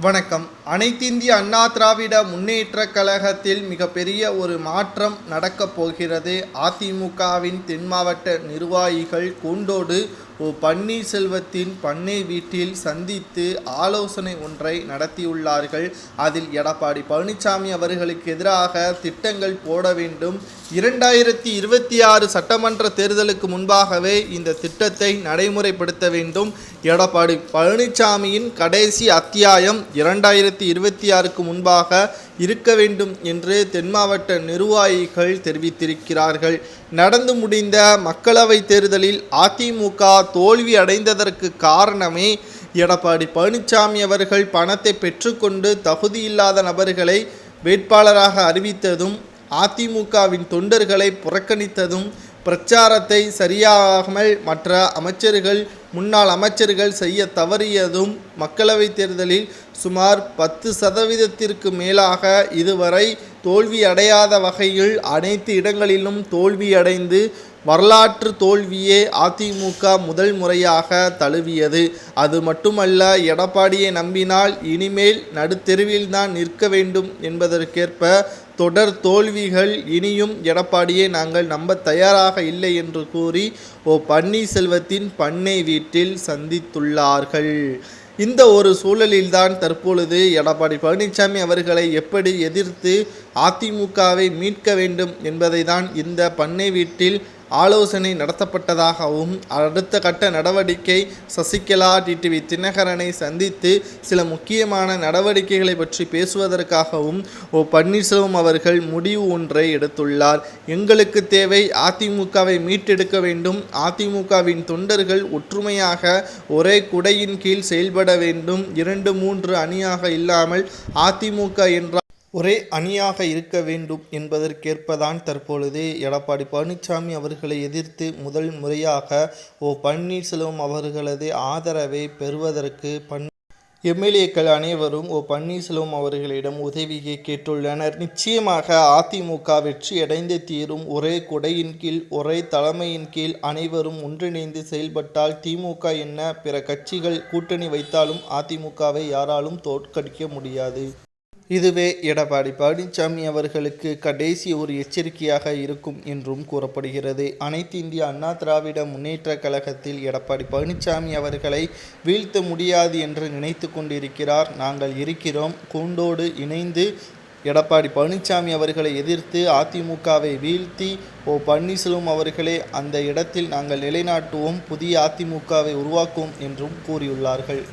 வணக்கம். அனைத்திந்திய அண்ணா திராவிட முன்னேற்றக் கழகத்தில் மிகப்பெரிய ஒரு மாற்றம் நடக்கப் போகிறது. அதிமுகவின் தென் மாவட்ட நிர்வாகிகள் கூண்டோடு பன்னீர்செல்வத்தின் பண்ணை வீட்டில் சந்தித்து ஆலோசனை ஒன்றை நடத்தியுள்ளார்கள். அதில் எடப்பாடி பழனிசாமி அவர்களுக்கு எதிராக திட்டங்கள் போட வேண்டும். 2026 சட்டமன்ற தேர்தலுக்கு முன்பாகவே இந்த திட்டத்தை நடைமுறைப்படுத்த வேண்டும். எடப்பாடி பழனிசாமியின் கடைசி அத்தியாயம் 2026க்கு முன்பாக இருக்க வேண்டும் என்று தென் மாவட்ட நிர்வாகிகள் தெரிவித்திருக்கிறார்கள். நடந்து முடிந்த மக்களவைத் தேர்தலில் அதிமுக தோல்வி அடைந்ததற்கு காரணமே எடப்பாடி பழனிசாமி அவர்கள் பணத்தை பெற்றுக்கொண்டு தகுதியில்லாத நபர்களை வேட்பாளராக அறிவித்ததும், அதிமுகவின் தொண்டர்களை புறக்கணித்ததும், பிரச்சாரத்தை சரியாகாமல் மற்ற அமைச்சர்கள் முன்னாள் அமைச்சர்கள் செய்ய தவறியதும், மக்களவைத் தேர்தலில் சுமார் 10% மேலாக இதுவரை தோல்வி அடையாத வகையில் அனைத்து இடங்களிலும் தோல்வியடைந்து வரலாற்று தோல்வியே அதிமுக முதல் முறையாக தழுவியது. அது மட்டுமல்ல, எடப்பாடியை நம்பினால் இனிமேல் நடுத்தெருவில்தான் நிற்க வேண்டும் என்பதற்கேற்ப தொடர் தோல்விகள். இனியும் எடப்பாடியை நாங்கள் நம்ப தயாராக இல்லை என்று கூறி பன்னீர்செல்வத்தின் பண்ணை வீட்டில் சந்தித்துள்ளார்கள். இந்த ஒரு சூழலில்தான் தற்பொழுது எடப்பாடி பழனிசாமி அவர்களை எப்படி எதிர்த்து அதிமுகவை மீட்க வேண்டும் என்பதை தான் இந்த பண்ணை வீட்டில் ஆலோசனை நடத்தப்பட்டதாகவும், அடுத்த கட்ட நடவடிக்கை சசிகலா, டிடிவி தினகரனை சந்தித்து சில முக்கியமான நடவடிக்கைகளை பற்றி பேசுவதற்காகவும் பன்னீர்செல்வம் அவர்கள் முடிவு ஒன்றை எடுத்துள்ளார். எங்களுக்கு தேவை அதிமுகவை மீட்டெடுக்க வேண்டும். அதிமுகவின் தொண்டர்கள் ஒற்றுமையாக ஒரே குடையின் கீழ் செயல்பட வேண்டும். 2-3 அணியாக இல்லாமல் அதிமுக என்ற ஒரே அணியாக இருக்க வேண்டும் என்பதற்கேற்பதான் தற்பொழுது எடப்பாடி பழனிசாமி அவர்களை எதிர்த்து முதல் முறையாக பன்னீர்செல்வம் அவர்களது ஆதரவை பெறுவதற்கு எம்எல்ஏக்கள் அனைவரும் பன்னீர்செல்வம் அவர்களிடம் உதவியை கேட்டுள்ளனர். நிச்சயமாக அதிமுக வெற்றி அடைந்து தீரும். ஒரே குடையின் கீழ், ஒரே தலைமையின் கீழ் அனைவரும் ஒன்றிணைந்து செயல்பட்டால் திமுக என்ன பிற கட்சிகள் கூட்டணி வைத்தாலும் அதிமுகவை யாராலும் தோற்கடிக்க முடியாது. இதுவே எடப்பாடி பழனிசாமி அவர்களுக்கு கடைசி ஒரு எச்சரிக்கையாக இருக்கும் என்றும் கூறப்படுகிறது. அனைத்து இந்திய அண்ணா திராவிட முன்னேற்றக் கழகத்தில் எடப்பாடி பழனிசாமி அவர்களை வீழ்த்த முடியாது என்று நினைத்து கொண்டிருக்கிறார். நாங்கள் இருக்கிறோம். கூண்டோடு இணைந்து எடப்பாடி பழனிசாமி அவர்களை எதிர்த்து அதிமுகவை வீழ்த்தி பன்னீர்செல்வம் அவர்களே அந்த இடத்தில் நாங்கள் நிலைநாட்டுவோம், புதிய அதிமுகவை உருவாக்குவோம் என்றும் கூறியுள்ளார்கள்.